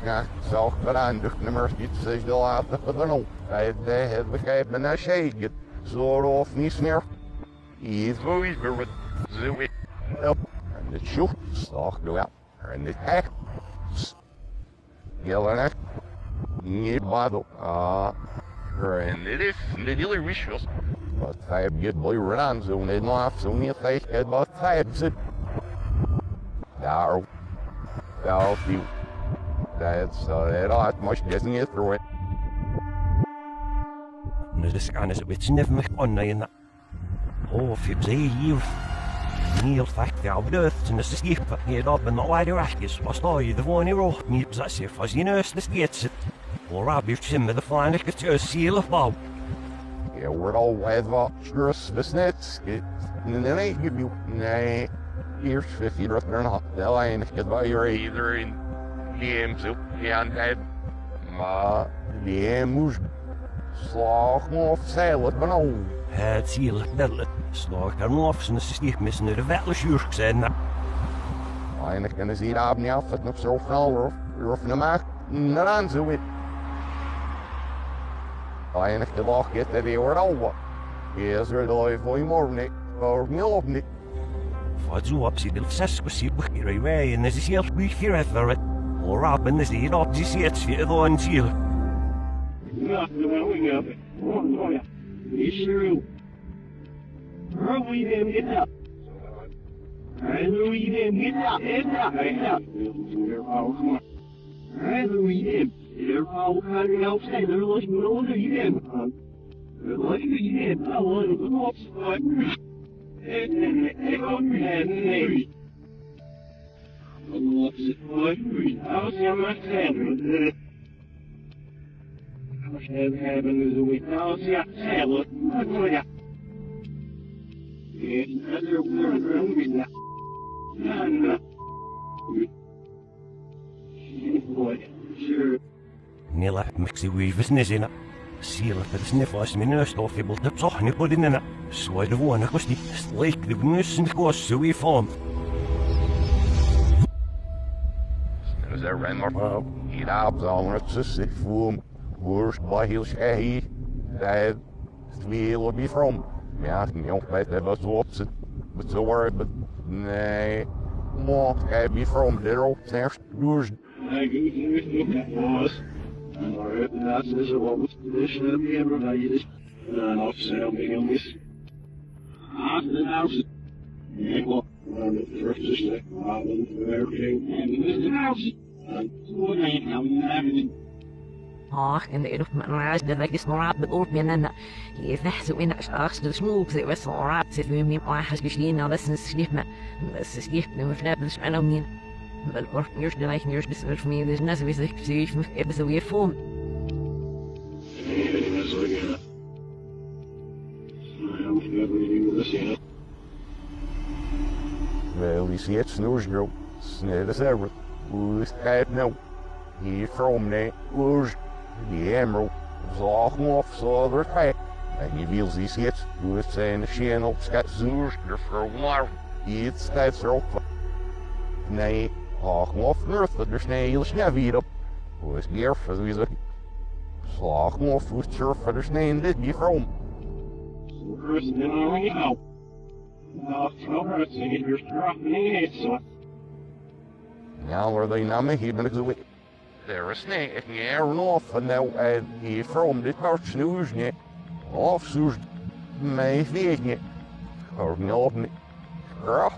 naar zelf belandig nummers niet zich de laten gedaan. Bij de het begrijpen naar zeker. Zo of niet meer. Iets voor iets weer wat zo weer. En de schoen stak door. En de hek. Heel erg. Niet badel. En dit is de hele rituals. Wat hij get boy run zo net maar zo niet tegen wat hij zit. Daar. Daar viel. That's it all much getting it through it. The scan is a bit never on in that. Oh, if you say you Neil fact the earth and the skip here up and not why the rashes was you the one hero needs that's if as you nurse the skates it. Or Robbie Sim with the flying like a seal of bow. Yeah, we're all weather, stress, the snets, and then I give you, nay, here's 50 or not. The line is by your either in games, and that, the moest slag of sail it, but no. Het seal bellet, slag er nog zijn stief missen de wetlersjuur zijn. Eigenlijk kunnen ze hier niet af, het nog zo snel, of de maak, naar aan zo het. Eigenlijk de lach get dat hij wordt al wat. Is er de voor je morgen niet, voor je op niet. Wat zo op zit, dat zes precies begrijpen wij en is heel goed hier voor het. Or Robin is hier op die zit via de een ziel. Ja, we gaan op. Is true. Hurry them get up. Hurry them get up. Hurry them. They're all coming outside. They're listening to them. They're listening to them. I want to go outside. And on your head and maybe. I'll see my family. Have having the week now, see, I have a good. It's another word with that. None. Boy, sure. Nilla mixy weaves nizina. Seal for the sniffers, minus off able to talk nipple in it. So I don't want to go sleep. Slake the goose and go so we form. As I ran more, eat up on it, to sit for worst by heel schei, dat wil be from. Ja, ik niet bij dat was op zit, but so worried, but nee, more I be from there op next doors. I go to the boss. And our that's this what was position of the everybody and off sale being this. After the house. Yeah, well, the first is like everything and the house. And what I am having. En de erop met mij dat ik dus nog raad bedoeld ben en je vecht zo in de achtste de smoel zit was al raad zit we met mij has gezien nou dat is schrift met dat is schrift nu verder dus en ook niet wel wordt eerst de lijst eerst dus voor mij dus net zoals ik zie even zo weer voor Well, you see it snows grow, snel as ever. Who's type now? He from there, who's the emerald, zagen off zo door tijd. En je wil ze zit, hoe het zijn de channel, schat zoers, de vrouw maar. Iets tijd erop. Nee, zagen off north, dat er snel snel weer op. Hoe is die erf, als we zeggen. Zagen off, hoe surf, dat er snel dit die vrouw. So first then I help. Now throw her to get your strap in it, so. Ja, waar die namen hier ben ik zo wit. Er is nee, ik niet er nog van nou, die vrouw dit hart snoes niet. Officers may think or no,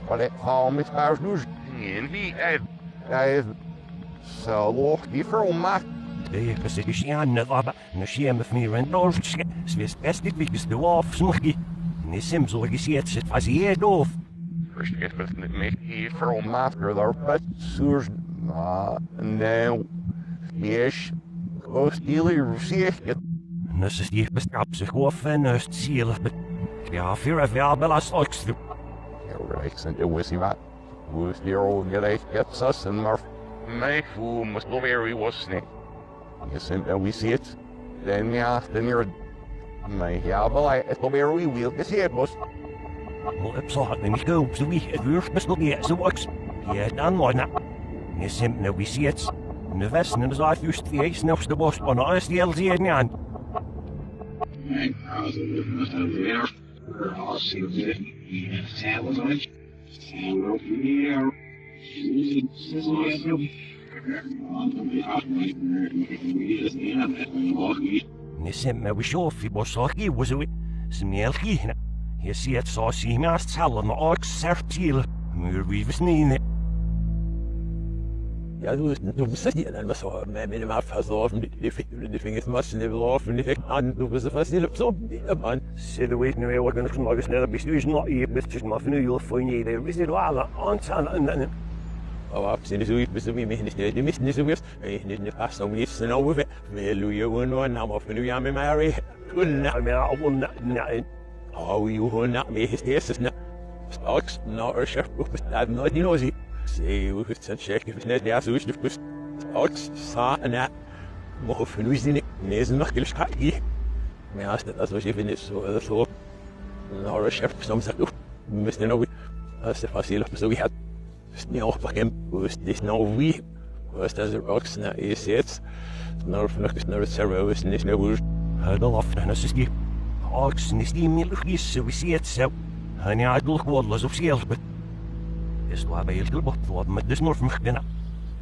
but it calm is ours news. In the end, so die Frau macht. Die is aan het hebben, en als je met mij een doorschet, is best niet wie de wolf snoekie. Nee, Sims zal gezien zit was hier doof. Versteht was niet meer die Frau macht er but soers nou yes kost die rustig. Dus is die bestrapt zich of en is zielig. Ja, veel belast ook. Ja, rechts en de wissy wat. Hoe is die al gelijk gets us en maar mij hoe must go very was niet. Yes, and we see it. Then you're my ja, het wel weer we will see it was. Wel, ik zal het niet koop, zo wie het weer best nog niet zo works. Ja, dan maar na. Yes, and we see it. De westen is uit juist die is nog de bos, maar nou is die al zeer niet aan. Nee, als het weer als je het zelf doet, dan ook weer. نسمع وشوف في بوصاكي وزوي سمي الخينا يسيت صاصي ما استحل ما أكسرتيل مروي بسنينه Ja, du bist ja dann was so, wenn du mal versorgen, die Finger machst, die laufen, die fängt an, du bist fast nicht so, Mann. See the way now we're going to come out now, but it's not here, but just my new you'll find you there. Is it all on and Aber sind so bist du wie mich nicht, die müssen nicht so wirst, ich nicht fast um nichts genau wie wir und nur Name auf du ja mit Mary. Und na mir auch und nein. Oh, you not me ist es ne. Sparks, no Chef, bist da noch die Nosi. See, we could check if it's not there, so we should push out, saw and that. More for losing it, Nazen noch gelöscht. Mehr als das, was ich finde, so. No Chef, some sagt, müssen noch, als der Fasil, so wie hat. Ist nicht auch bei ihm, wo ist das noch wie? Was das Rocks, na, ist jetzt. Nur vielleicht nur Servo, ist nicht mehr wurscht. Halt auf, das ist die. Ox, nicht die Milchis, so wie sie jetzt so. Eine Art Durchwurzel, so viel. Is waar bij je gebot worden met dus nog binnen.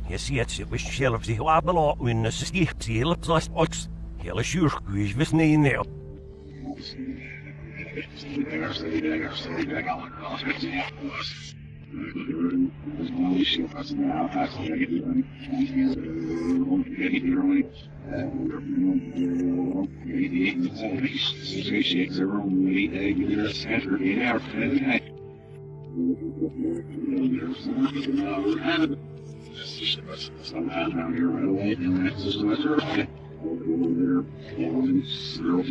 Je ziet ze wist zelf zich waar beloop in de sticht heel plus ox. Hele schuur is wist niet in der. Somehow down here right away, and that's just what they're okay. Over there, and girl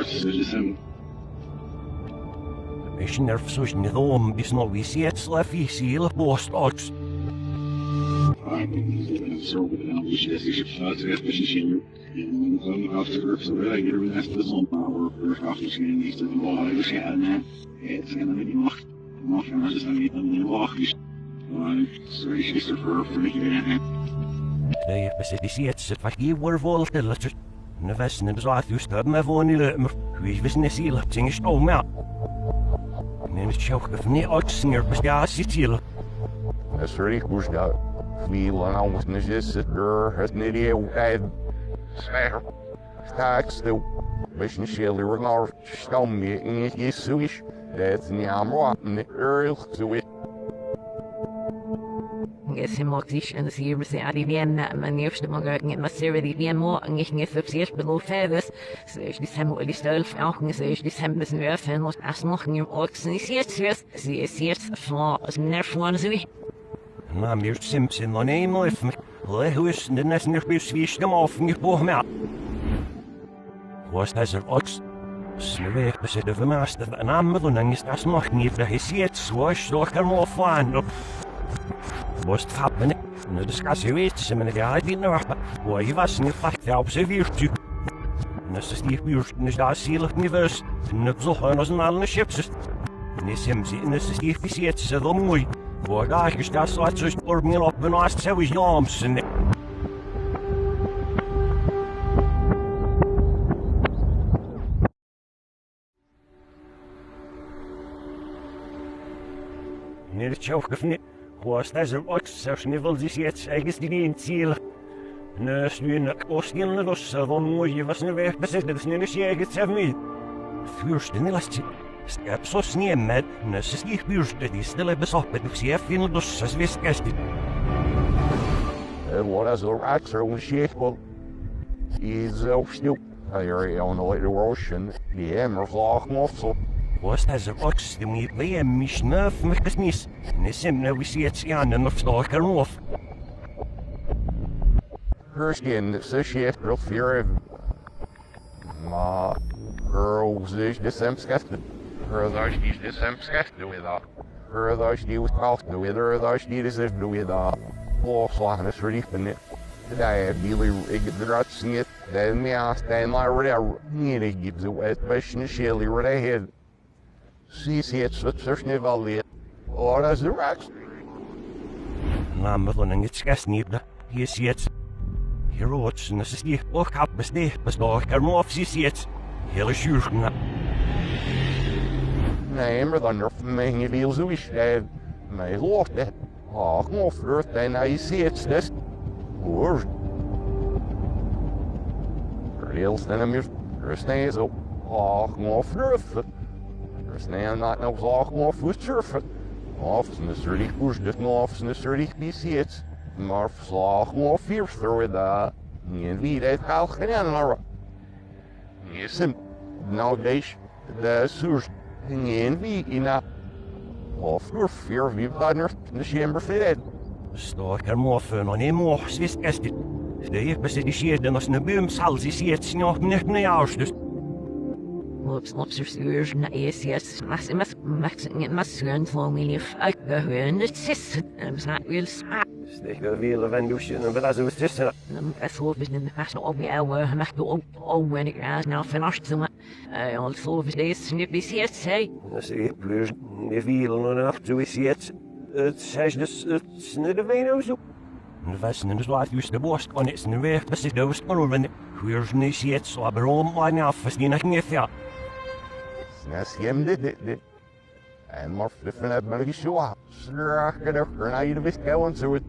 from the Mission there for such a home, is not we see it's left you see the post ox. Nee, we zitten het wat je wordt vol te laten. De westen is uit dus dat me voor niet maar wie wist niet ziel het ding is nou maar. Nee, het choke of niet oxen bestaat ziel. Dat is really goed dat we lang was niet is het het niet heel zwaar. Straks de bisschen schilder we gaan stam je in je zoiets. Dat niet aan niet erg zo is. Yes, him ook zich en ze hebben ze arriveren maar eerst maar gaan met serie die weer morgen ik niet verzeerd below feathers so is die hem die stelf ook niet so is die hem müssen wirfen was erst noch in oxen is jetzt for as nerf one so Na mir Simpson no name if me hoe is de nesten er bis wie stem auf mir boh mehr was das ox Snurre bezit de master en aanmelden is das nog niet de is jetzt so doch kan wel fahren Most happen in de discussie weet ze met de idee nog hoe je was niet vacht op ze virtu Nes is die virtu is daar zielig universe en op zo als een alle ships Nes hem ze in is die visiet ze dan mooi waar daar is dat soort zo voor me op benaast zo is jams en Nee, het choke of niet. Was das er ox, so schnivels is jetzt eigentlich die Ziel. Nursery'nak osgilna rossa vonmuji vasna vehpäsed snillisjäget sävmi. Fyrsten ilasti. Skapsos niemmed, nösses gihbyrste istele besoppet siefin rossas viskästi. What is the axer when she will? He's still here on the later ocean. The hammer flock muscle. Was has a ox the meat way and mish nerf mekasmis. Nisimna we see it's yan and the stalker off. Her skin says she has real fear of ma girls is the same sketched. Her though she's the same sketched with her. Her though she was talked with her though she is with her. Oh, slagen is verliefen. Daar heb ik eruit zien. Dan ja, staan maar weer. Nee, ik heb zo het beste Shelly waar hij had. Zie je het zo snel wel weer. Oh, dat is de racks. Nou, maar dan het schast niet. Hier zie je het. Hier rood, en dat is niet. Och, heb besteed, bestoog. Er moet of zie je het. Hele zuur. Nee, maar dan nog mijn gewiel zo is. Mijn hoofd. Oh, kom op, vlucht en hij ziet het. Hoor. Heel snel meer. Snel zo. Oh, kom op, vlucht. Snel not no zag kom op, surfen. Of is natuurlijk koers, dus nog is natuurlijk niet ziet. Maar slag kom op, vierster daar. En wie dat gaat gedaan naar. Je sim. Nou, deze. De soers. En wie in dat. Of your fear of you partner in the chamber fed. Stalker morfen on more Swiss estit. De eerste shit en als een boom zal ze het snel niet meer ausdus. Observers na ECS masseren voor milief uitgehören het zes en snaak wil spa. Steek weer van Lucian en dat is het. Het hoofd is in de vaste op je oude mag op when ik raas nou vanaf zo maar also is deze snip is het zei. Dat is het plus de wiel en af zo is het. Het zes dus het snede ween zo. De vasten en de slaat dus de borst kon het een weg best de was maar wenn weer niet ziet zo maar om maar nou verstehen ik niet ja. Snes hem dit. En maar flippen het maar zo. Slagen er naar je wist gaan zo het.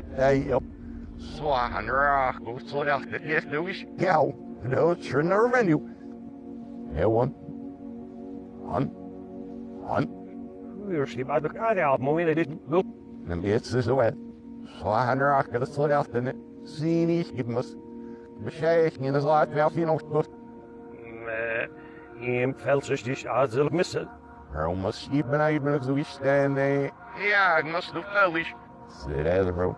Hey op. Slagen er goed zo dat het is dus gauw. No turn revenue. Hey one. Weer schip uit elkaar haalt mooi dit loop. Dan is het zo het. Slagen er dat zo dat het zie niet ik moet. Bescheid in de zaak wel je nog goed. Hem veldsjes dus zal ik missen. Waarom was je beneden zo is en ja, ik moest nog wel eens. Zit er bro.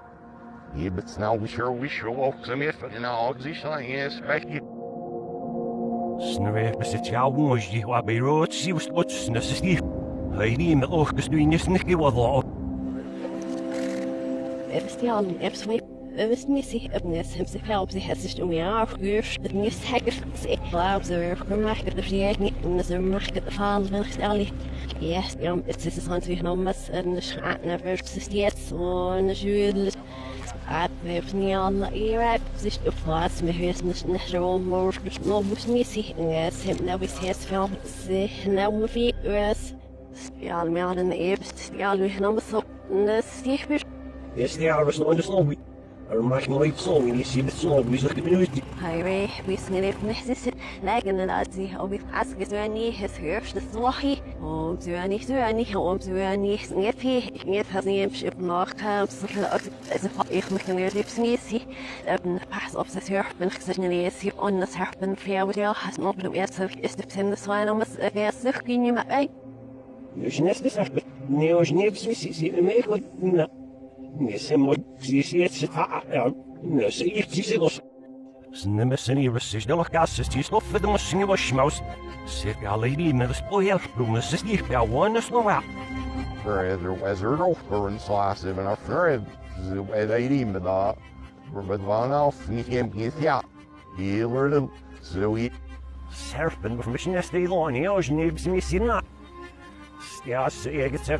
Je bent snel we show ook zo meer en al zie je spijt je. Snurre best jou mooi die wat bij rood zie was wat dat is niet. Hij die met oog dus nu niet geworden. Is die al absoluut is missy upness hem zich help zich het system weer afgehuurd het niet hacken ik geloof ze gemaakt de verjaaring en de markt de faal van gestel yes het is het weer genomen en de schaat naar versus en de jury we hebben niet alle eer zich op plaats met huis niet zo maar dus nog moest missy en hem nou is het veel zich nou moet is ja maar dan eerst ja nu genomen zo stief is die ouders nog in de snow. Maar nog niet zo, en je ziet het zo, wie zegt het nu? Hij wist niet even niet lijken dat hij op het asjes weer niet het heerst, dat was hij. Om zo niet, niet has niet op nog kwam, zo dat ik me weer diep niet en pas op het heerst ben gezegd niet hier on het heerst ben veel has nog op het is de zin de zwijn om het weer terug kun je maar bij. Dus net is echt nee, als niet zie me goed. Nee, ze moet het ja, nee, ze heeft los. Snemme senirus is de nog gas is die stof de machine was schmaus. Zit ja lady met de spoiler bloemen is niet ja one is nog wel. Er was er nog voor een slaas even af voor zo bij de idee met dat. Maar van af niet ja. Heel erg zo iets. Serpen van machine is die lang, ja, als je niet zien. Ja, ze het